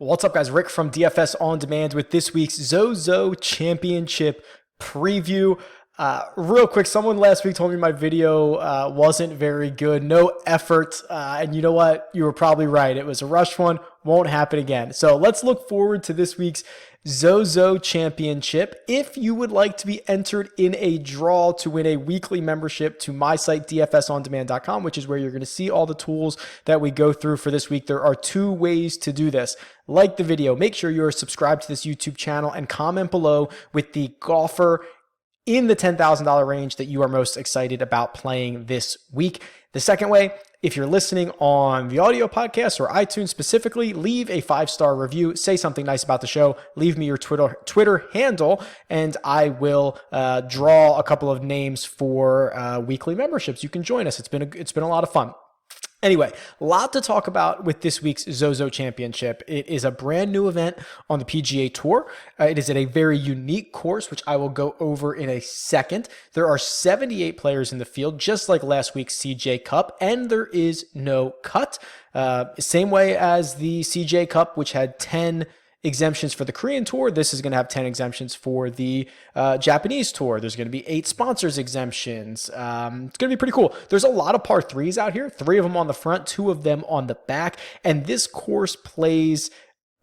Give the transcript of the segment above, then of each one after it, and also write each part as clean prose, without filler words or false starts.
What's up, guys? Rick from DFS On Demand with this week's ZOZO Championship preview. Real quick, someone last week told me my video wasn't very good, no effort, and you know what? You were probably right. It was a rushed one, won't happen again. So let's look forward to this week's ZOZO Championship. If you would like to be entered in a draw to win a weekly membership to my site, dfsondemand.com, which is where you're going to see all the tools that we go through for this week, there are two ways to do this. Like the video, make sure you're subscribed to this YouTube channel, and comment below with the golfer in the $10,000 range that you are most excited about playing this week. The second way, if you're listening on the audio podcast or iTunes specifically, leave a 5-star review, say something nice about the show, leave me your Twitter handle, and I will draw a couple of names for weekly memberships. You can join us. It's been a lot of fun. Anyway, a lot to talk about with this week's ZOZO Championship. It is a brand new event on the PGA Tour. It is at a very unique course, which I will go over in a second. There are 78 players in the field, just like last week's CJ Cup, and there is no cut. Same way as the CJ Cup, which had 10 exemptions for the Korean Tour. This is going to have 10 exemptions for the Japanese Tour. There's going to be 8 sponsors exemptions. It's going to be pretty cool. There's a lot of par 3s out here, 3 of them on the front, 2 of them on the back, and this course plays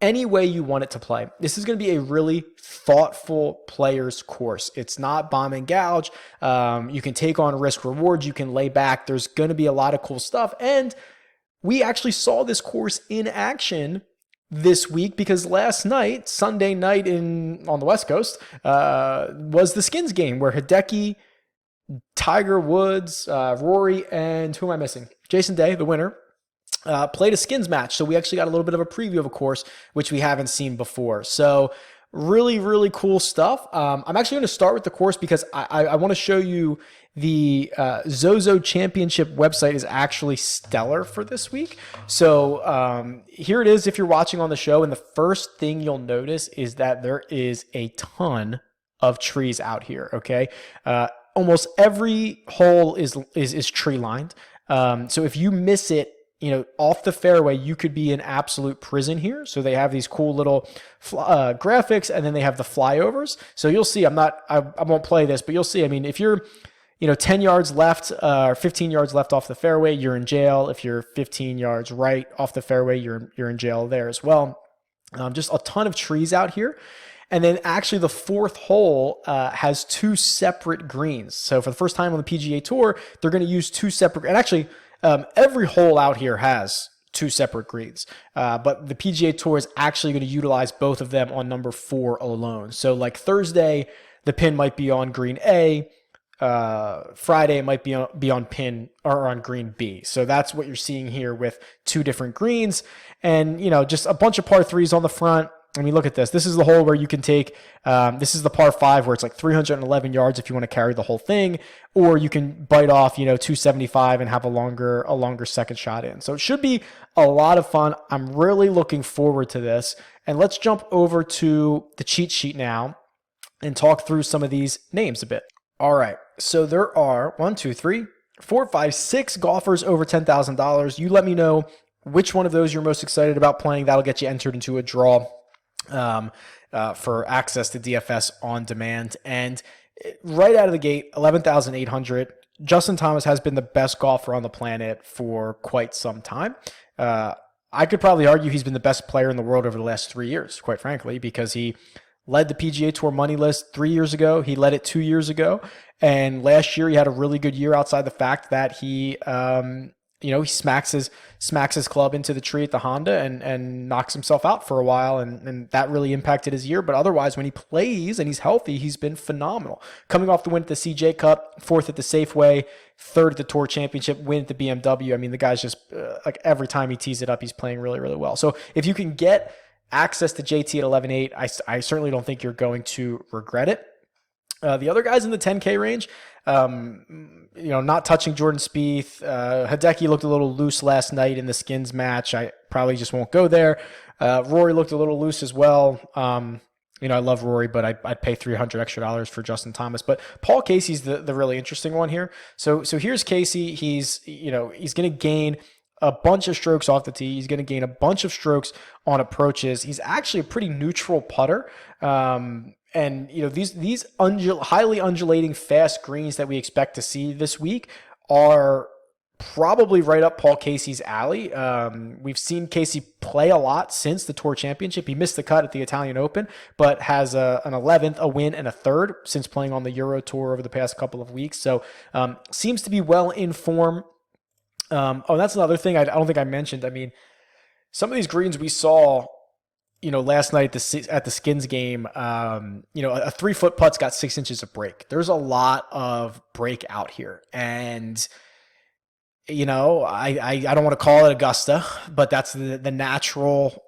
any way you want it to play. This is going to be a really thoughtful players course. It's not bomb and gouge. You can take on risk rewards. You can lay back. There's going to be a lot of cool stuff, and we actually saw this course in action this week, because last night, Sunday night on the West Coast, was the Skins game where Hideki, Tiger Woods, Rory, and who am I missing? Jason Day, the winner, played a Skins match. So we actually got a little bit of a preview of a course, which we haven't seen before. So really, really cool stuff. I'm actually going to start with the course because I want to show you the ZOZO Championship website is actually stellar for this week. So here it is if you're watching on the show, and the first thing you'll notice is that there is a ton of trees out here, okay? Almost every hole is tree lined. So if you miss it, off the fairway, you could be in absolute prison here. So they have these cool little graphics, and then they have the flyovers. So you'll see, I won't play this, but you'll see, I mean, if you're 10 yards left or 15 yards left off the fairway, you're in jail. If you're 15 yards right off the fairway, you're in jail there as well. Just a ton of trees out here. And then actually the fourth hole has 2 separate greens. So for the first time on the PGA Tour, they're going to use 2 separate, and actually every hole out here has 2 separate greens, but the PGA Tour is actually going to utilize both of them on number 4 alone. So like Thursday, the pin might be on green A. Friday it might be on pin or on green B. So that's what you're seeing here with 2 different greens, and just a bunch of par 3s on the front. I mean, look at this. This is the hole where you can take, this is the par 5 where it's like 311 yards if you want to carry the whole thing, or you can bite off, 275 and have a longer second shot in. So it should be a lot of fun. I'm really looking forward to this. And let's jump over to the cheat sheet now and talk through some of these names a bit. All right. So there are 1, 2, 3, 4, 5, 6 golfers over $10,000. You let me know which one of those you're most excited about playing. That'll get you entered into a draw for access to DFS On Demand. And right out of the gate, 11,800. Justin Thomas has been the best golfer on the planet for quite some time. I could probably argue he's been the best player in the world over the last 3 years, quite frankly, because he led the PGA Tour money list 3 years ago. He led it 2 years ago. And last year he had a really good year outside the fact that he he smacks his club into the tree at the Honda and knocks himself out for a while, and that really impacted his year. But otherwise, when he plays and he's healthy, he's been phenomenal. Coming off the win at the CJ Cup, 4th at the Safeway, 3rd at the Tour Championship, win at the BMW. I mean, the guy's just like every time he tees it up, he's playing really, really well. So if you can get access to JT at 11.8, I certainly don't think you're going to regret it. The other guys in the 10K range, not touching Jordan Spieth. Hideki looked a little loose last night in the Skins match. I probably just won't go there. Rory looked a little loose as well. I love Rory, but I'd pay $300 extra for Justin Thomas. But Paul Casey's the really interesting one here. So here's Casey. He's going to gain a bunch of strokes off the tee. He's going to gain a bunch of strokes on approaches. He's actually a pretty neutral putter. And these highly undulating fast greens that we expect to see this week are probably right up Paul Casey's alley. We've seen Casey play a lot since the Tour Championship. He missed the cut at the Italian Open, but has an 11th, a win, and a third since playing on the Euro Tour over the past couple of weeks. So seems to be well in form. That's another thing I don't think I mentioned. I mean, some of these greens we saw, last night at the Skins game, a 3-foot putt's got 6 inches of break. There's a lot of break out here. And, I don't want to call it Augusta, but that's the natural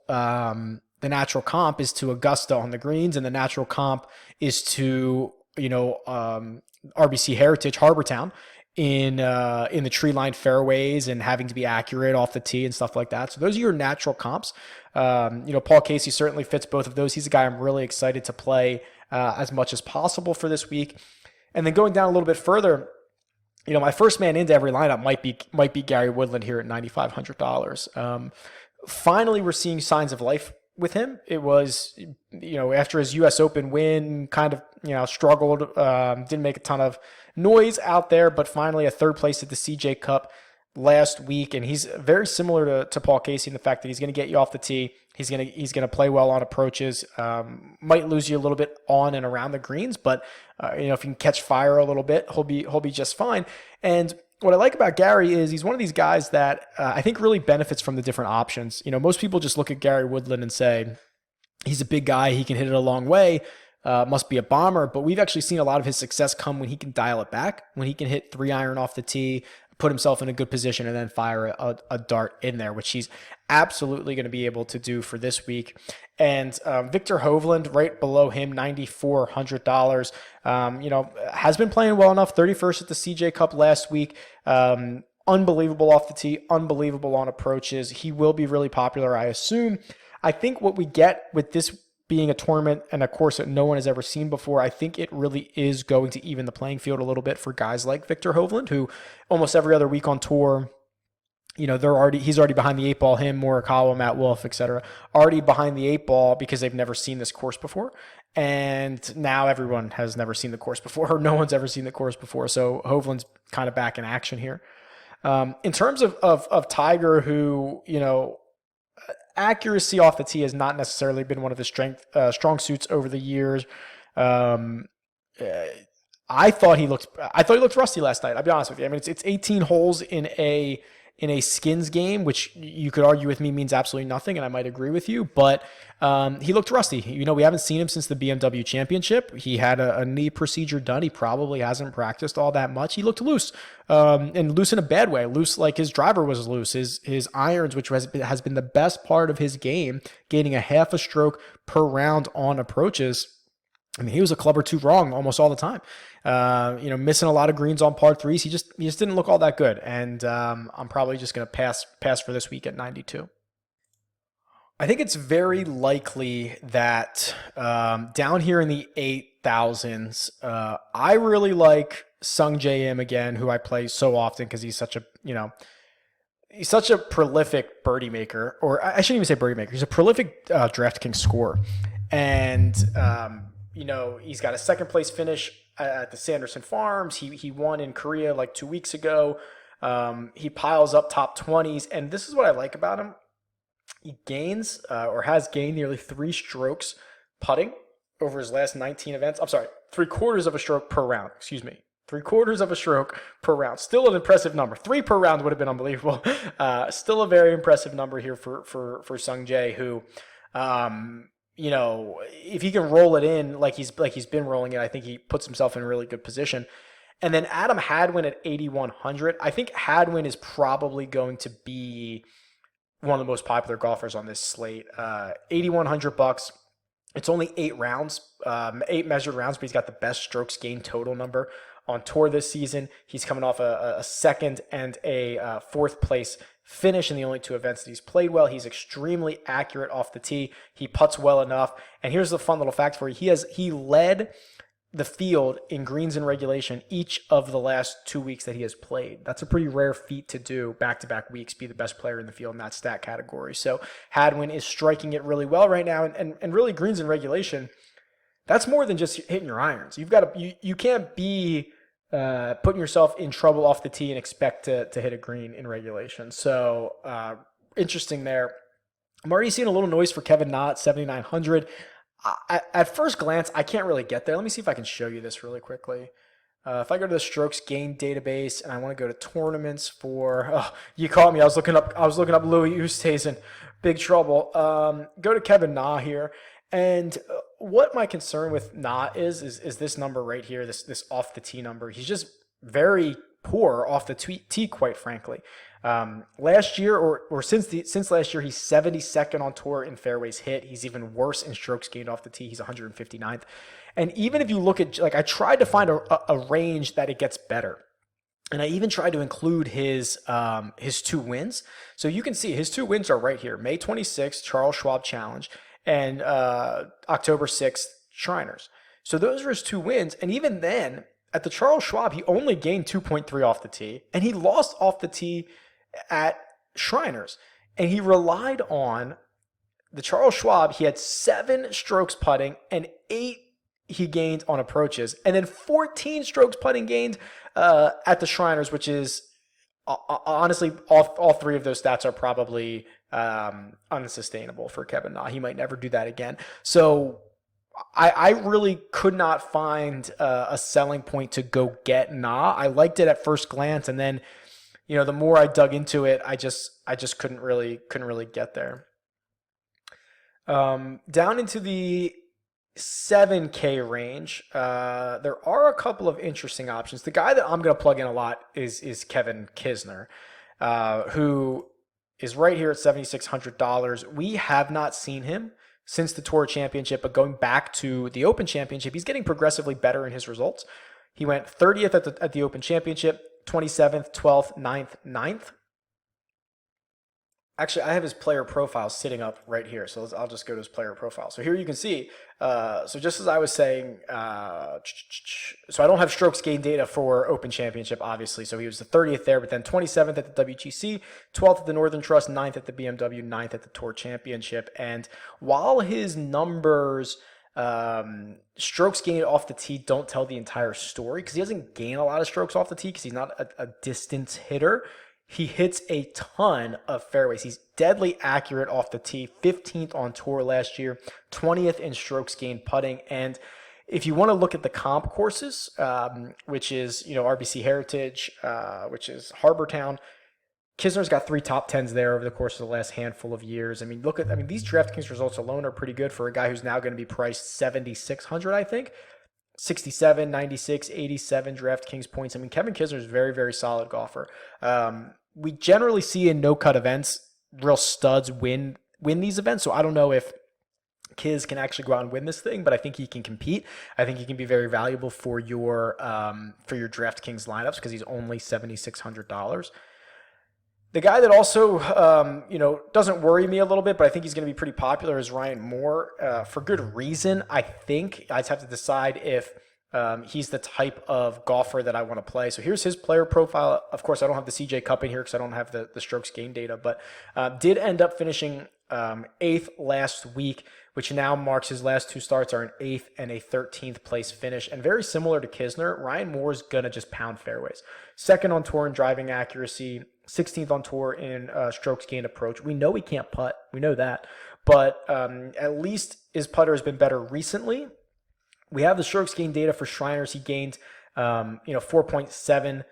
comp is to Augusta on the greens, and the natural comp is to, RBC Heritage Harbortown in the tree-lined fairways and having to be accurate off the tee and stuff like that. So those are your natural comps. Paul Casey certainly fits both of those. He's a guy I'm really excited to play as much as possible for this week. And then going down a little bit further, my first man into every lineup might be Gary Woodland here at $9,500. Finally, we're seeing signs of life with him. It was, after his U.S. Open win, kind of, struggled, didn't make a ton of noise out there, but finally a third place at the CJ Cup last week. And he's very similar to Paul Casey in the fact that he's going to get you off the tee. He's going to play well on approaches, might lose you a little bit on and around the greens, but if he can catch fire a little bit, he'll be just fine. And what I like about Gary is he's one of these guys that I think really benefits from the different options. Most people just look at Gary Woodland and say, he's a big guy, he can hit it a long way, must be a bomber. But we've actually seen a lot of his success come when he can dial it back, when he can hit 3-iron off the tee, put himself in a good position, and then fire a dart in there, which he's absolutely going to be able to do for this week. And Victor Hovland, right below him, $9,400. Has been playing well enough. 31st at the CJ Cup last week. Unbelievable off the tee, unbelievable on approaches. He will be really popular, I assume. I think what we get with this being a tournament and a course that no one has ever seen before, I think it really is going to even the playing field a little bit for guys like Victor Hovland, who almost every other week on tour, he's already behind the 8 ball, him, Morikawa, Matt Wolff, etc., already behind the 8 ball because they've never seen this course before. And now everyone has never seen the course before, or no one's ever seen the course before. So Hovland's kind of back in action here. In terms of Tiger, who, accuracy off the tee has not necessarily been one of his strong suits over the years. I thought he looked rusty last night. I'll be honest with you. I mean, it's 18 holes in a Skins game, which you could argue with me means absolutely nothing, and I might agree with you, but he looked rusty. We haven't seen him since the BMW Championship. He had a knee procedure done. He probably hasn't practiced all that much. He looked loose, and loose in a bad way. Loose like his driver was loose. His irons, which has been the best part of his game, gaining a half a stroke per round on approaches. I mean, he was a club or two wrong almost all the time. Missing a lot of greens on par threes. He just didn't look all that good. And I'm probably just going to pass for this week at 92. I think it's very likely that down here in the 8,000s, I really like Sung J M again, who I play so often because he's such a prolific birdie maker, or I shouldn't even say birdie maker. He's a prolific DraftKings scorer. And he's got a second place finish at the Sanderson Farms. He won in Korea like 2 weeks ago. He piles up top 20s, and this is what I like about him. He gains or has gained nearly 3 strokes putting over his last 19 events. I'm sorry, 3/4 of a stroke per round. Excuse me. 3/4 of a stroke per round. Still an impressive number. 3 per round would have been unbelievable. Still a very impressive number here for Sung Jae, who if he can roll it in like he's been rolling it, I think he puts himself in a really good position. And then Adam Hadwin at 8,100. I think Hadwin is probably going to be one of the most popular golfers on this slate. $8,100. It's only 8 rounds, 8 measured rounds, but he's got the best strokes gained total number on tour this season. He's coming off a second and a fourth place finish in the only 2 events that he's played well. He's extremely accurate off the tee. He putts well enough. And here's the fun little fact for you. He led the field in greens in regulation each of the last 2 weeks that he has played. That's a pretty rare feat to do back-to-back weeks, be the best player in the field in that stat category. So Hadwin is striking it really well right now, and really greens in regulation, that's more than just hitting your irons. You've got to, you can't be putting yourself in trouble off the tee and expect to hit a green in regulation. So interesting there. I'm already seeing a little noise for Kevin Na at 7,900. At first glance, I can't really get there. Let me see if I can show you this really quickly. If I go to the strokes gained database and I want to go to tournaments for, oh, you caught me. I was looking up Louis Oosthuizen, big trouble. Go to Kevin Na here, and what my concern with Na is this number right here, this off the tee number. He's just very poor off the tee, quite frankly. Last year or since last year, he's 72nd on tour in fairways hit. He's even worse in strokes gained off the tee. He's 159th. And even if you look at, like, I tried to find a range that it gets better. And I even tried to include his 2 wins. So you can see his 2 wins are right here. May 26th, Charles Schwab Challenge, and October 6th, Shriners. So those are his 2 wins. And even then, at the Charles Schwab, he only gained 2.3 off the tee, and he lost off the tee at Shriners. And he relied on the Charles Schwab. He had 7 strokes putting and 8 he gained on approaches, and then 14 strokes putting gained at the Shriners, which is honestly, all 3 of those stats are probably unsustainable for Kevin Na. He might never do that again. So I really could not find a selling point to go get Na. I liked it at first glance, and then, the more I dug into it, I just couldn't really get there. Down into the 7K range, there are a couple of interesting options. The guy that I'm going to plug in a lot is Kevin Kisner, who is right here at $7,600. We have not seen him since the Tour Championship, but going back to the Open Championship, he's getting progressively better in his results. He went 30th at the Open Championship, 27th, 12th, 9th, 9th. Actually, I have his player profile sitting up right here, so I'll just go to his player profile. So here you can see, so just as I was saying, so I don't have strokes gained data for Open Championship, obviously, so he was the 30th there, but then 27th at the WGC, 12th at the Northern Trust, 9th at the BMW, 9th at the Tour Championship. And while his numbers, strokes gained off the tee don't tell the entire story, because he doesn't gain a lot of strokes off the tee because he's not a distance hitter. He hits a ton of fairways. He's deadly accurate off the tee, 15th on tour last year, 20th in strokes gained putting. And if you want to look at the comp courses, which is, RBC Heritage, which is Harbor Town, Kisner's got 3 top 10s there over the course of the last handful of years. These DraftKings results alone are pretty good for a guy who's now going to be priced 7,600, I think. 67, 96, 87 DraftKings points. Kevin Kisner is a very, very solid golfer. We generally see in no-cut events, real studs win these events. So I don't know if Kiz can actually go out and win this thing, but I think he can compete. I think he can be very valuable for your DraftKings lineups because he's only $7,600. The guy that also, doesn't worry me a little bit, but I think he's going to be pretty popular is Ryan Moore, for good reason. I think I just have to decide if he's the type of golfer that I want to play. So here's his player profile. Of course, I don't have the CJ Cup in here because I don't have the strokes gained data, but did end up finishing 8th last week, which now marks his last 2 starts are an 8th and a 13th place finish. And very similar to Kisner, Ryan Moore's going to just pound fairways. 2nd on tour in driving accuracy, 16th on tour in strokes gained approach. We know he can't putt. We know that. But at least his putter has been better recently. We have the strokes gained data for Shriners. He gained 4.7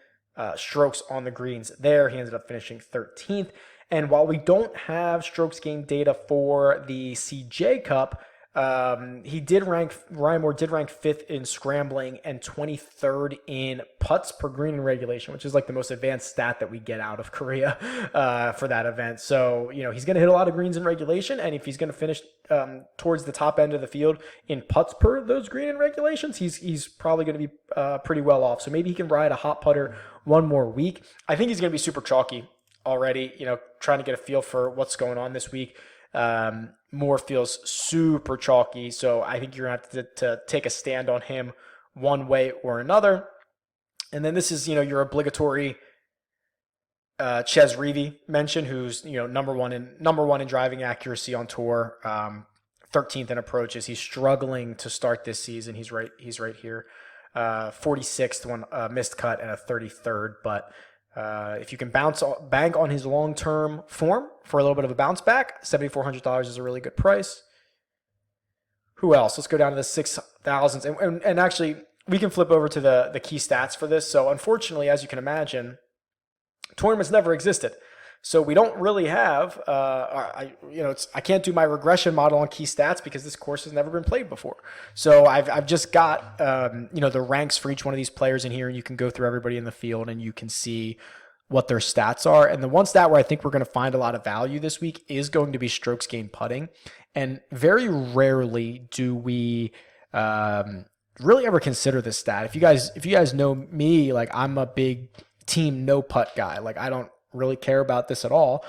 strokes on the greens there. He ended up finishing 13th. And while we don't have strokes gained data for the CJ Cup, Ryan Moore did rank 5th in scrambling and 23rd in putts per green in regulation, which is like the most advanced stat that we get out of Korea for that event. So, he's going to hit a lot of greens in regulation, and if he's going to finish towards the top end of the field in putts per those green in regulations, he's probably going to be pretty well off. So maybe he can ride a hot putter one more week. I think he's going to be super chalky already, trying to get a feel for what's going on this week. Moore feels super chalky, so I think you're going to have to take a stand on him one way or another. And then this is, your obligatory Ches Reavie mention, who's number one in driving accuracy on tour, 13th in approaches. He's struggling to start this season. He's right here, 46th one, missed cut, and a 33rd. But if you can bank on his long-term form for a little bit of a bounce back, $7,400 is a really good price. Who else? Let's go down to the 6,000s, and actually we can flip over to the key stats for this. So unfortunately, as you can imagine, tournaments never existed, so we don't really have. I can't do my regression model on key stats because this course has never been played before. So I've just got the ranks for each one of these players in here, and you can go through everybody in the field and you can see what their stats are. And the one stat where I think we're going to find a lot of value this week is going to be strokes gained putting, and very rarely do we really ever consider this stat. If you guys know me, like, I'm a big team no putt guy. Like, I don't really care about this at all,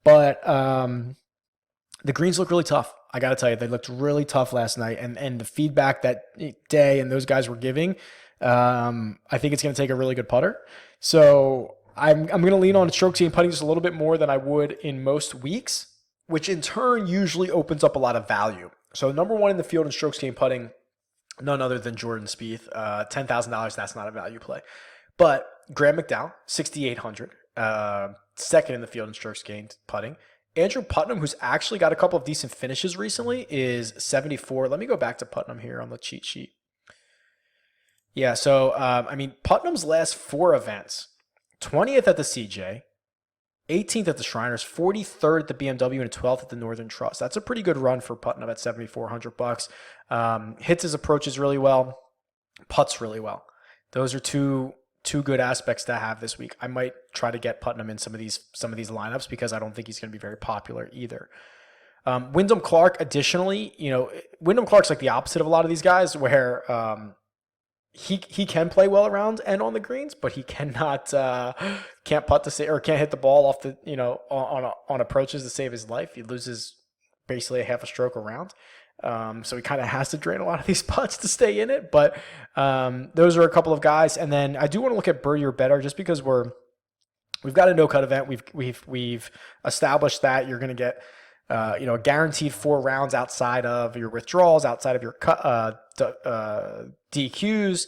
but the greens look really tough. I gotta tell you, they looked really tough last night, and the feedback that day and those guys were giving, I think it's gonna take a really good putter. So I'm gonna lean on strokes gained putting just a little bit more than I would in most weeks, which in turn usually opens up a lot of value. So number one in the field in strokes gained putting, none other than Jordan Spieth, $10,000. That's not a value play, but Graham McDowell, 6,800, second in the field in strokes gained putting. Andrew Putnam, who's actually got a couple of decent finishes recently, is 74. Let me go back to Putnam here on the cheat sheet. Yeah, so, Putnam's last 4 events, 20th at the CJ, 18th at the Shriners, 43rd at the BMW, and 12th at the Northern Trust. That's a pretty good run for Putnam at $7,400. Hits his approaches really well, putts really well. Those are two good aspects to have this week. I might try to get Putnam in some of these lineups because I don't think he's going to be very popular either. Wyndham Clark, additionally, Wyndham Clark's like the opposite of a lot of these guys, where he can play well around and on the greens, but he can't putt to save, or can't hit the ball off the on approaches to save his life. He loses basically a half a stroke around. So he kind of has to drain a lot of these putts to stay in it. But those are a couple of guys. And then I do want to look at birdie or better, just because we've got a no cut event. We've established that you're going to get a guaranteed 4 rounds outside of your withdrawals, outside of your DQs.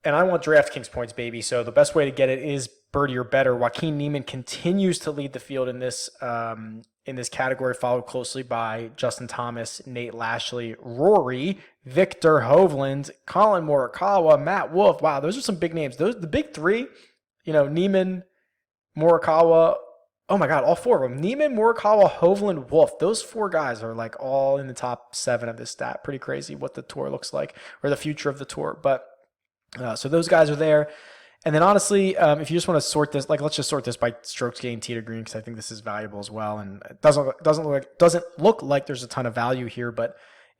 And I want DraftKings points, baby. So the best way to get it is birdie or better. Joaquin Niemann continues to lead the field in this category, followed closely by Justin Thomas, Nate Lashley, Rory, Victor Hovland, Colin Morikawa, Matt Wolff. Wow, those are some big names. The big 3, Niemann, Morikawa. Oh my God, all 4 of them. Niemann, Morikawa, Hovland, Wolff. Those 4 guys are like all in the top 7 of this stat. Pretty crazy what the tour looks like, or the future of the tour. But so those guys are there. And then honestly, if you just want to sort this, like, let's just sort this by strokes gained tee to green, because I think this is valuable as well. And it doesn't look like there's a ton of value here, but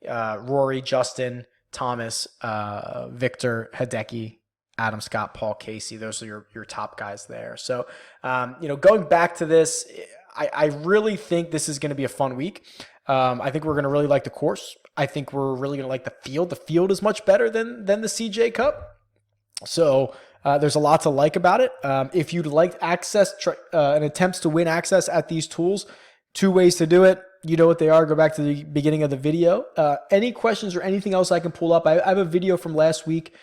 Rory, Justin, Thomas, Victor, Hideki, Adam Scott, Paul Casey, those are your top guys there. So, going back to this, I really think this is going to be a fun week. I think we're going to really like the course. I think we're really going to like the field. The field is much better than the CJ Cup. So there's a lot to like about it. If you'd like access and attempts to win access at these tools, 2 ways to do it. You know what they are. Go back to the beginning of the video. Any questions or anything else I can pull up? I have a video from last week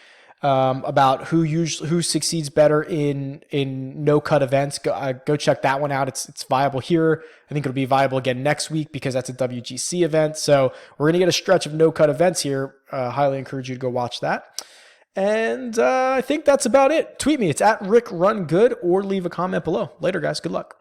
about who succeeds better in no cut events. Go check that one out. It's viable here. I think it'll be viable again next week because that's a WGC event. So we're gonna get a stretch of no cut events here. Highly encourage you to go watch that. And I think that's about it. Tweet me. It's at RickRunGood, or leave a comment below. Later, guys. Good luck.